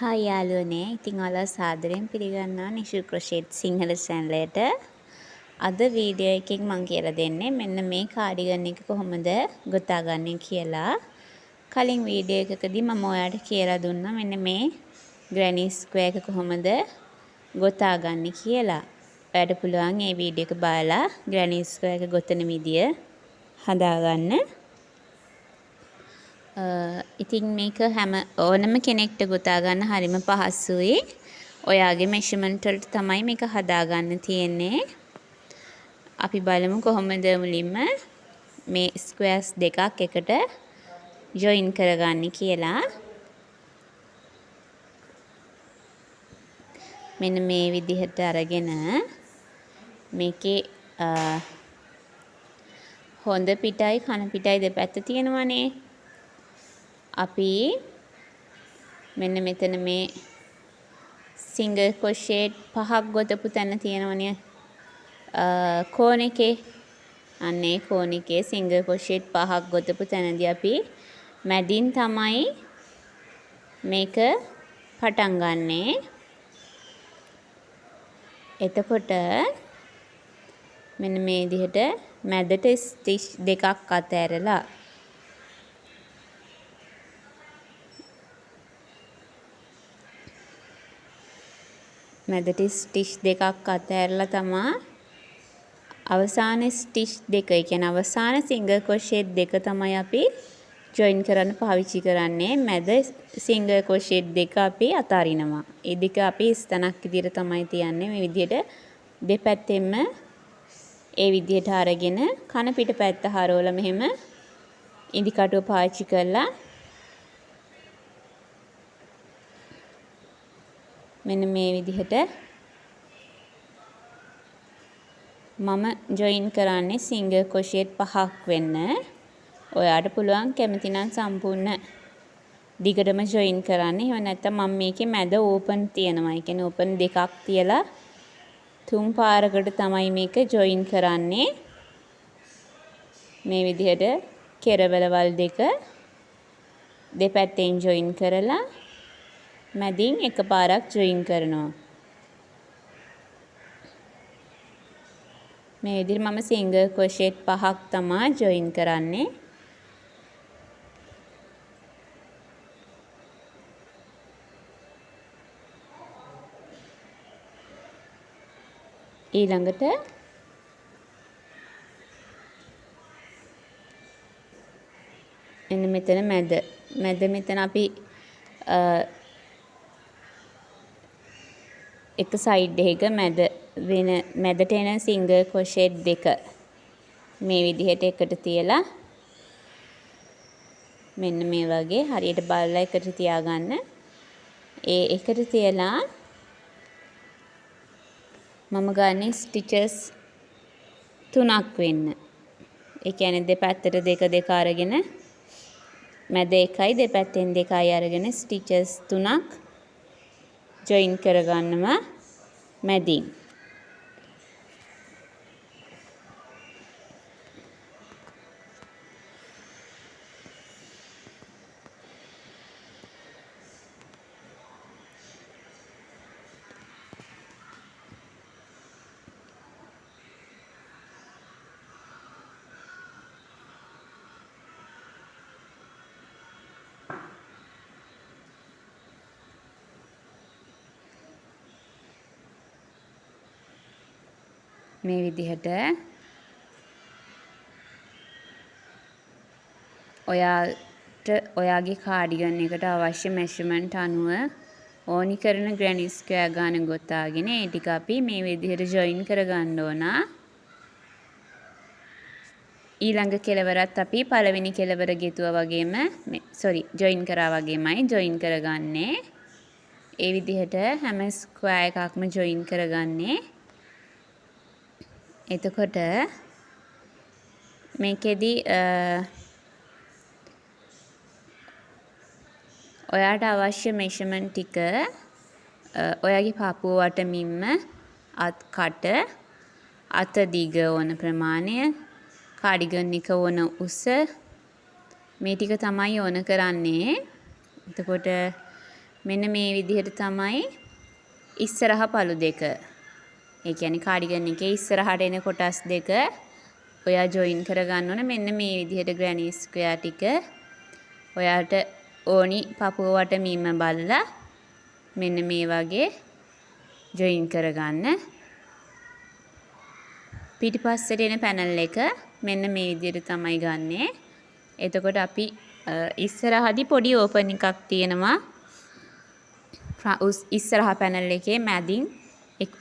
Hi යාළුවනේ. ඉතින් ඔයාලා සාදරයෙන් පිළිගන්නවා නිෂු ක්‍රොෂේට් සිංහල channel එකට. අද වීඩියෝ එකකින් මම කියලා දෙන්නේ මෙන්න මේ කාඩිගන් එක කොහොමද ගොතාගන්නේ කියලා. කලින් වීඩියෝ එකකදී මම ඔයාලට කියලා දුන්නා මෙන්න මේ granny square එක කොහොමද ගොතාගන්නේ කියලා. ඔයාලට පුළුවන් මේ වීඩියෝ එක බලලා granny square එක ගොතන විදිය හදාගන්න. ඉතින් මේක හැම ඕනම කෙනෙක්ට ගොතා ගන්න හරිම පහසුයි. ඔයාගේ මෙෂර්මන්ට් වලට තමයි මේක හදාගන්න තියෙන්නේ. අපි බලමු කොහොමද මුලින්ම මේ ස්ක්වයර්ස් දෙකක් එකට ජොයින් කරගන්නේ කියලා. මෙන්න මේ විදිහට අරගෙන මේකේ හොඳ පිටයි කන පිටයි දෙපැත්ත තියෙනවනේ. අපි මෙන්න මෙතන මේ සිංගල් ක්‍රොෂේට් 5ක් ගොතපු තැන තියෙනවනේ කෝන් එකේ. අන්නේ කෝන් එකේ සිංගල් ක්‍රොෂේට් 5ක් ගොතපු තැනදී අපි මැදින් තමයි මේක පටන් ගන්නෙ. එතකොට මෙන්න මේ විදිහට මැදට ස්ටිච් දෙකක් අතහැරලා මැදට ස්ටිච් දෙකක් අතහැරලා තමා අවසාන ස්ටිච් දෙක, ඒ කියන්නේ අවසාන සිංගල් ක්‍රොෂේට් දෙක තමයි අපි ජොයින් කරන්න පාවිච්චි කරන්නේ. මැද සිංගල් ක්‍රොෂේට් දෙක අපි අතාරිනවා. ඒ දෙක අපි ස්තනක් විදිහට තමයි තියන්නේ. මේ විදිහට දෙපැත්තෙම ඒ විදිහට අරගෙන කන පිට පැත්ත හරවලා මෙහෙම ඉදි කටුව පාවිච්චි කරලා මෙන්න මේ විදිහට මම ජොයින් කරන්නේ සිංගල් ක්‍රොෂේට් 5ක් වෙන්න. ඔයාට පුළුවන් කැමති නම් සම්පූර්ණ දිගටම ජොයින් කරන්න. එහෙම නැත්නම් මම මේකේ මැද ඕපන් තියෙනවා. ඒ කියන්නේ ඕපන් දෙකක් තියලා 3 පාරකට තමයි මේක ජොයින් කරන්නේ. මේ විදිහට කෙරවලවල් දෙක දෙපැත්තෙන් ජොයින් කරලා මැදින් එකපාරක් ජොයින් කරනවා. මේ විදිහට මම සිංගල් ක්‍රොෂේට් 5ක් තමයි ජොයින් කරන්නේ. ඊළඟට එන්න මෙතන මැද මෙතන අපි එක සයිඩ් එක මැදට එන සිංගල් ක්‍රොෂේට් දෙක මේ විදිහට එකට තියලා මෙන්න මේ වගේ හරියට බලලා එකට තියාගන්න. ඒ එකට තියලා මම ගන්නේ ස්ටිචස් 3ක් වෙන්න. ඒ කියන්නේ දෙපැත්තට දෙක අරගෙන මැද එකයි දෙපැත්තෙන් දෙකයි අරගෙන ස්ටිචස් 3ක් ජොයින් කරගන්නවා මැදින්. මේ විදිහට ඔයාගේ කාඩිගන් එකට අවශ්‍ය මෙෂර්මන්ට් අනුව ඕනි කරන granny square ගාන ගොතාගෙන ඒ ටික අපි මේ විදිහට ජොයින් කරගන්න ඕන. ඊළඟ කෙලවරත් අපි පළවෙනි කෙලවර ගෙතුවා වගේම ජොයින් කරා වගේමයි ජොයින් කරගන්නේ. ඒ විදිහට හැම ස්ක්වයර් එකක්ම ජොයින් කරගන්නේ. එතකොට මේකෙදි ඔයාට අවශ්‍ය මෙෂර්මන්ට් ටික ඔයාගේ පපුව වටමින්ම අත් දිග ඕන ප්‍රමාණය, කාඩිගන් එක ඕන උස මේ ටික තමයි ඕන කරන්නේ. එතකොට මෙන්න මේ විදිහට තමයි ඉස්සරහ පළු දෙක. ඒ කියන්නේ කාඩිගන් එකේ ඉස්සරහට එන කොටස් දෙක ඔයා ජොයින් කරගන්න ඕනේ. මෙන්න මේ විදිහට ග්‍රැනි ස්ක්වෙයාර් ටික ඔයාට ඕනි පපුව වටමින්ම බලලා මෙන්න මේ වගේ ජොයින් කරගන්න. පිටිපස්සට එන පැනල් එක මෙන්න මේ විදිහට තමයි ගන්නෙ. එතකොට අපි ඉස්සරහදී පොඩි ඕපන් එකක් තියෙනවා. ඉස්සරහ පැනල් එකේ මැදින්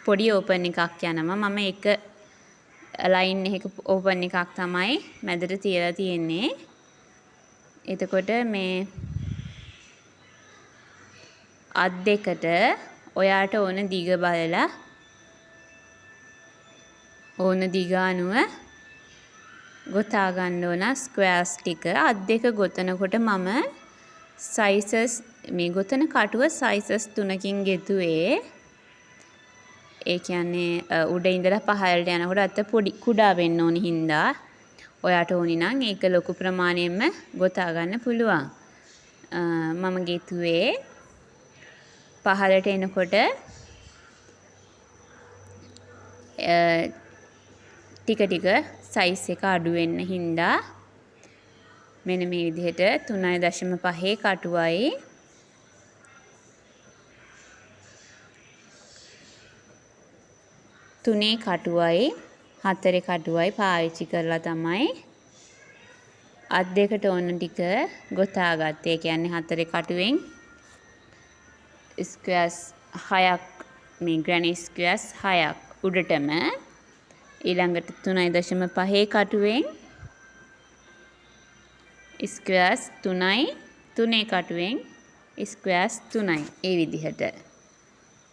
පොඩි ඕපන් එකක් යනවා. මම එක ලයින් එකක ඕපන් එකක් තමයි මැදට තියලා තියෙන්නේ. එතකොට මේ අත් දෙකට ඔයාට ඕන දිග බලලා ඕන දිග අනුව ගොතා ගන්න ඕන ස්ක්වයර්ස් ටික. අත් දෙක ගොතනකොට මම සයිසස් මේ ගොතන කටුව සයිසස් 3කින් ගෙතුවේ. ඒ කියන්නේ උඩ ඉඳලා පහළට යනකොට අත පොඩි කුඩා වෙන්න ඕනි හින්දා ඔයාට ඕනි නම් ඒක ලොකු ප්‍රමාණයෙන්ම ගොතා ගන්න පුළුවන්. මම ගෙතුවේ පහළට එනකොට ටික ටික සයිස් එක අඩු වෙන්න හින්දා මෙන්න මේ විදිහට 3.5 කටුවයි තුනේ කටුවයි 4 කටුවයි පාවිච්චි කරලා තමයි අත් දෙකට ඕන ටික ගොතා ගත්තේ. ඒ කියන්නේ 4 කටුවෙන් ස්ක්වයර්ස් 6ක් මේ ග්‍රැනි ස්ක්වයර්ස් 6ක් උඩටම ඊළඟට 3.5 කටුවෙන් ස්ක්වයර්ස් 3යි තුනේ කටුවෙන් ස්ක්වයර්ස් 3යි. ඒ විදිහට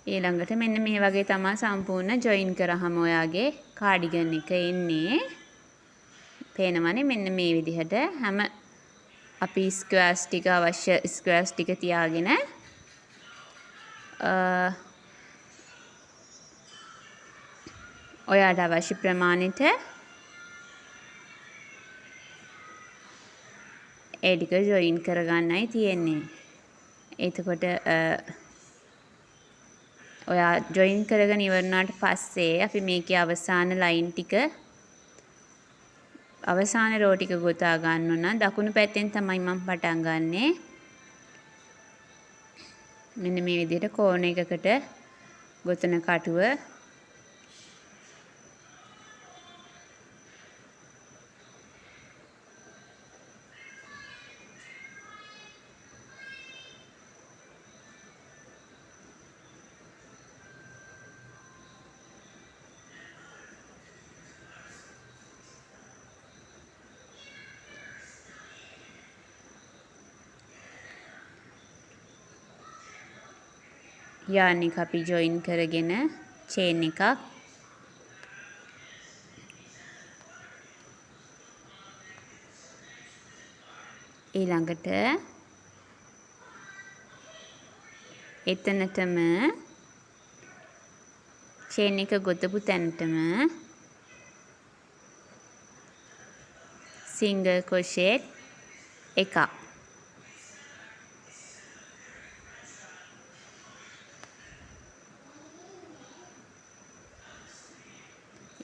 ඊළඟට මෙන්න මේ වගේ තමයි සම්පූර්ණ ජොයින් කරාම ඔයාගේ කාඩිගන් එක එන්නේ. පේනවනේ මෙන්න මේ විදිහට හැම අපි ස්ක්වයර්ස් ටික අවශ්‍ය ස්ක්වයර්ස් ටික තියාගෙන ඔයාට අවශ්‍ය ප්‍රමාණයට ඒ ටික ජොයින් කරගන්නයි තියෙන්නේ. එතකොට ඔයා ජොයින් කරගෙන ඉවරනාට පස්සේ අපි මේකේ අවසාන ලයින් ටික අවසාන රෝ ටික ගොතා ගන්න ඕන. දකුණු පැත්තෙන් තමයි මම පටන් ගන්නෙ. මෙන්න මේ විදිහට කෝණ එකකට ගොතන කටුව යාන් එක අපි ජොයින් කරගෙන චේන් එකක් ඊළඟට එතනටම චේන් එක ගොතපු තැනටම සිංගල් ක්‍රොෂේට් එකක්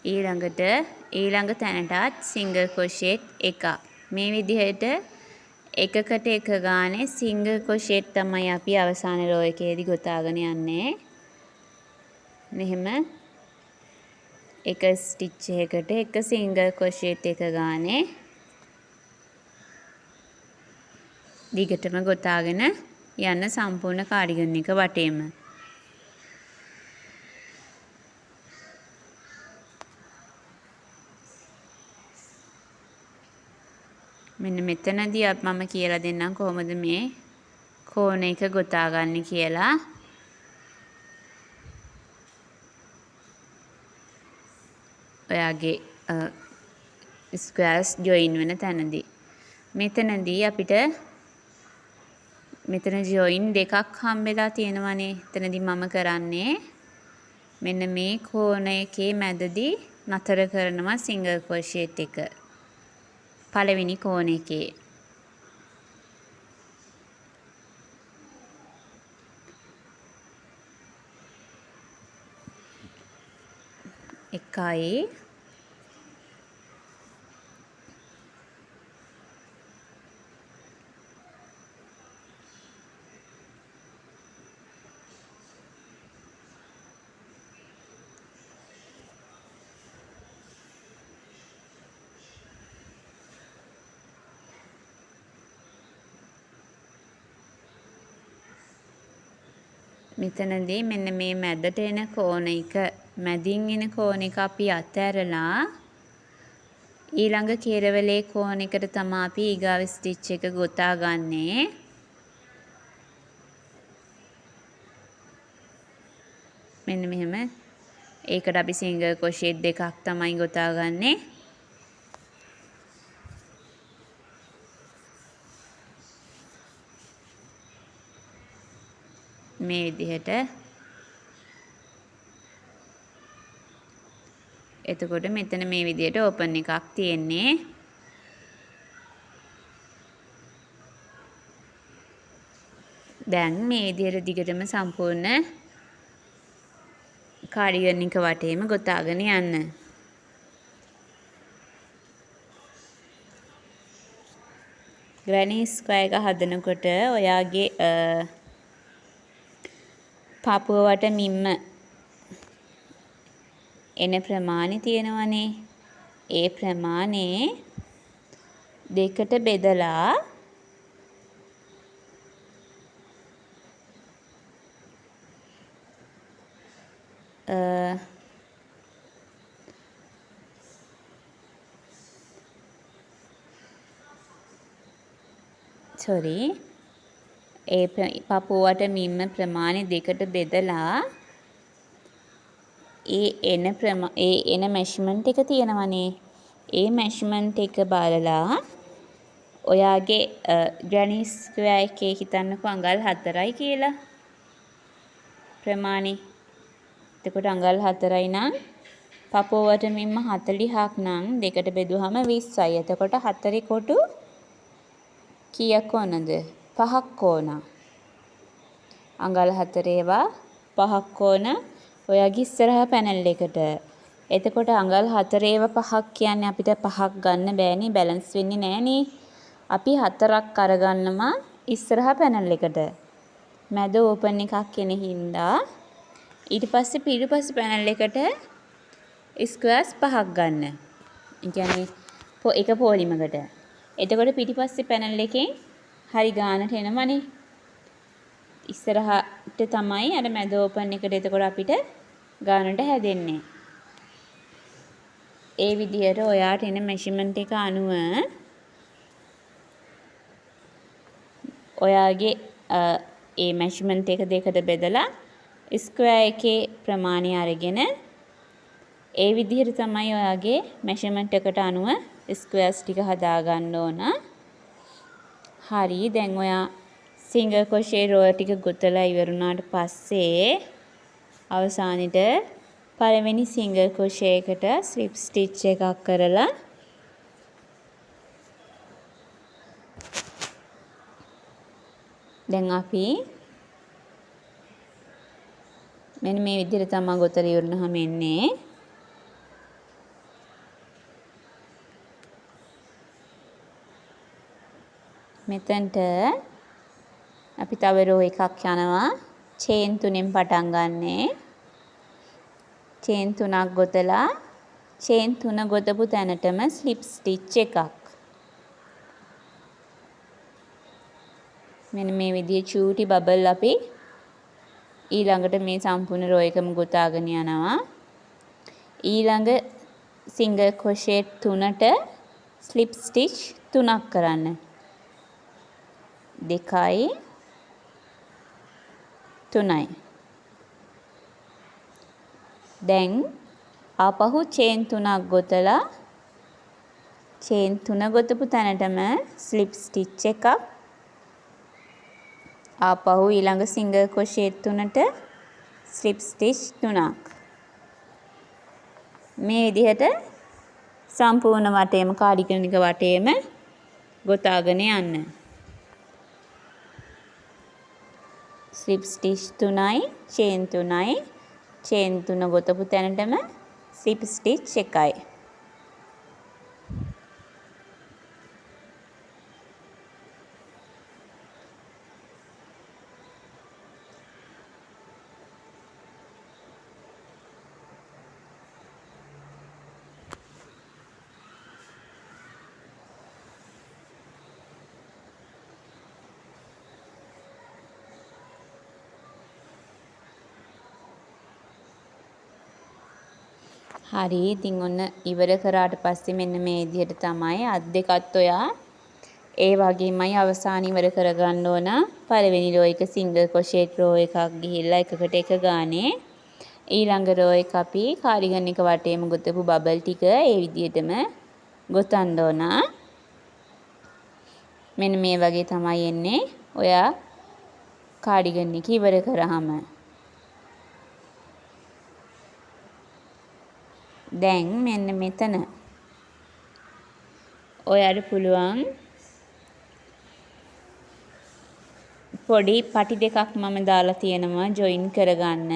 ඊළඟට ඊළඟ තැනටත් සිංගල් ක්‍රොෂේට් එකක්. මේ විදිහට එකකට එක ගානේ සිංගල් ක්‍රොෂේට් තමයි අපි අවසාන රෝ එකේදී ගොතාගෙන යන්නේ. මෙහෙම එක ස්ටිච් එකකට එක සිංගල් ක්‍රොෂේට් එක ගානේ දිගටම ගොතාගෙන යන්න සම්පූර්ණ කාඩිගන් එක වටේම. මෙන්න මෙතනදී මම කියලා දෙන්නම් කොහොමද මේ කෝණ එක ගොතා ගන්න කියලා. ඔයාගේ ස්ක්වයර්ස් ජොයින් වෙන තැනදී මෙතනදී අපිට මෙතන ජොයින් දෙකක් හම්බෙලා තියෙනවානේ. එතනදී මම කරන්නේ මෙන්න මේ කෝණ එකේ මැදදී නතර කරනවා සිංගල් ක්‍රොෂේට් එක. පළවෙනි කෝණ එකේ එකයි මෙතනදී මෙන්න මේ මැදට එන කෝණ එක මැදින් එන කෝණ එක අපි අතහැරලා ඊළඟ කෙරවලේ කෝණ එකට තමයි අපි ඊගාව ස්ටිච් එක ගොතා ගන්නේ. මෙන්න මෙහෙම. ඒකට අපි සිංගල් ක්‍රොෂේට් දෙකක් තමයි ගොතා ගන්නේ. මේ විදිහට. එතකොට මෙතන මේ විදිහට ඕපන් එකක් තියෙන්නේ. දැන් මේ විදිහට දිගටම සම්පූර්ණ කාඩිගන් එක වටේම ගොතාගෙන යන්න. ග්‍රැනි ස්ක්වයර් එක හදනකොට ඔයාගේ පපුව වට මිම්ම එන ප්‍රමාණය තියෙනවනේ. ඒ ප්‍රමාණය දෙකට බෙදලා ඒ පපුවට මිම්ම ප්‍රමාණය දෙකට බෙදලා ඒ එන මෙෂර්මන්ට් එක තියෙනවනේ. ඒ මෙෂර්මන්ට් එක බලලා ඔයාගේ ග්‍රැනි ස්ක්වයර් එකේ හිතන්නකෝ අඟල් 4යි කියලා ප්‍රමාණය. එතකොට අඟල් 4යි නම් පපුවට මිම්ම 40ක් නම් දෙකට බෙදුවහම 20යි. එතකොට 4 කොටු කීයක් ඕනද? 5ක් ඕන. අඟල් 4 ඒවා 5ක් ඕන ඔයාගේ ඉස්සරහා පැනල් එකට. එතකොට අඟල් 4 ඒවා 5ක් කියන්නේ අපිට 5ක් ගන්න බෑනේ, බැලන්ස් වෙන්නේ නෑනේ. අපි 4ක් අරගන්නවා ඉස්සරහා පැනල් එකට. මැද ඕපන් එකක් එන හින්දා ඊට පස්සේ පිටුපස්සේ පැනල් එකට ස්ක්වයර්ස් 5ක් ගන්න. ඒ කියන්නේ එක පොලිමකට. එතකොට පිටිපස්සේ පැනල් එකෙන් හරි ගානට එනවනේ. ඉස්සරහට තමයි අර මැද ඕපන් එකට එතකොට අපිට ගානට හැදෙන්නේ. ඒ විදිහට ඔයාට එන මෙෂර්මන්ට් එක අනුව ඔයාගේ ඒ මෙෂර්මන්ට් එක දෙකට බෙදලා ස්ක්වයර් එකේ ප්‍රමාණය අරගෙන ඒ විදිහට තමයි ඔයාගේ මෙෂර්මන්ට් එකට අනුව ස්ක්වයර්ස් ටික හදාගන්න ඕන. හරි. දැන් ඔයා සිංගල් ක්‍රොෂේ රෝ ටික ගොතලා ඉවරුණාට පස්සේ අවසානෙට පළවෙනි සිංගල් ක්‍රොෂේ එකට ස්ලිප් ස්ටිච් එකක් කරලා දැන් අපි මෙන්න මේ විදිහට තමයි ගොතලා ඉවරනහම එන්නේ. මෙතනට අපි තව රෝ එකක් යනවා. චේන් 3ෙන් පටන් ගන්නේ. චේන් 3ක් ගොතලා චේන් 3 ගොතපු තැනටම ස්ලිප් ස්ටිච් එකක්. මෙන්න මේ විදිහේ චූටි බබල් අපි ඊළඟට මේ සම්පූර්ණ රෝ එකම ගොතාගෙන යනවා. ඊළඟ සිංගල් ක්‍රොෂේට් 3ට ස්ලිප් ස්ටිච් 3ක් කරන්න. 2යි 3යි. දැන් ආපහු චේන් 3ක් ගොතලා චේන් 3 ගොතපු තැනටම ස්ලිප් ස්ටිච් එකක්. ආපහු ඊළඟ සිංගල් ක්‍රොෂේට් 3ට ස්ලිප් ස්ටිච් 3ක්. මේ විදිහට සම්පූර්ණ වටේම කාඩිගන් එක වටේම ගොතාගෙන යන්න. ස්ලිප් ස්ටිච් 3යි චේන් 3යි චේන් 3 ගොතපු තැනටම slip stitch එකයි. හරි ඉතින් ඔන්න ඉවර කරාට පස්සේ මෙන්න මේ විදිහට තමයි අත් දෙකත් ඔයා ඒ වගේමයි අවසාන ඉවර කරගන්න ඕන. පළවෙනි රෝ එක සිංගල් ක්‍රොෂේට් රෝ එකක් ගිහිල්ලා එකකට එක ගානේ ඊළඟ රෝ එක අපි කාඩිගන් එක වටේම ගොතපු බබල් ටික ඒ විදිහටම ගොතන්න ඕන. මෙන්න මේ වගේ තමයි එන්නේ ඔයා කාඩිගන් එක ඉවර කරාම. දැන් මෙන්න මෙතන ඔයාට පුළුවන් පොඩි පටි දෙකක් මම දාලා තියෙනවා ජොයින් කරගන්න.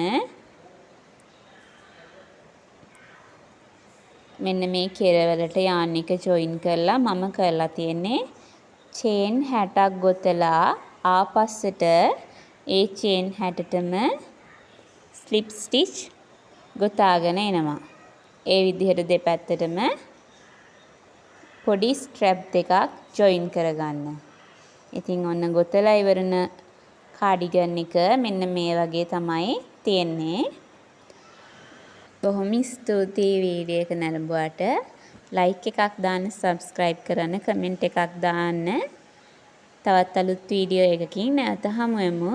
මෙන්න මේ කෙරවලට යාන් එක ජොයින් කරලා මම කරලා තියෙන්නේ චේන් 60ක් ගොතලා ආපස්සට ඒ චේන් 60ටම ස්ලිප් ස්ටිච් ගොතාගෙන එනවා. ඒ විදිහට දෙපැත්තටම පොඩි ස්ට්‍රැප් දෙකක් ජොයින් කරගන්න. ඉතින් ඔන්න ගොතලා ඉවරන කාඩිගන් එක මෙන්න මේ වගේ තමයි තියෙන්නේ. බොහොම ස්තුතියි වීඩියෝ එක නරඹුවාට. ලයික් එකක් දාන්න, සබ්ස්ක්‍රයිබ් කරන්න, කමෙන්ට් එකක් දාන්න. තවත් අලුත් වීඩියෝ එකකින් නැවත හමු වෙමු.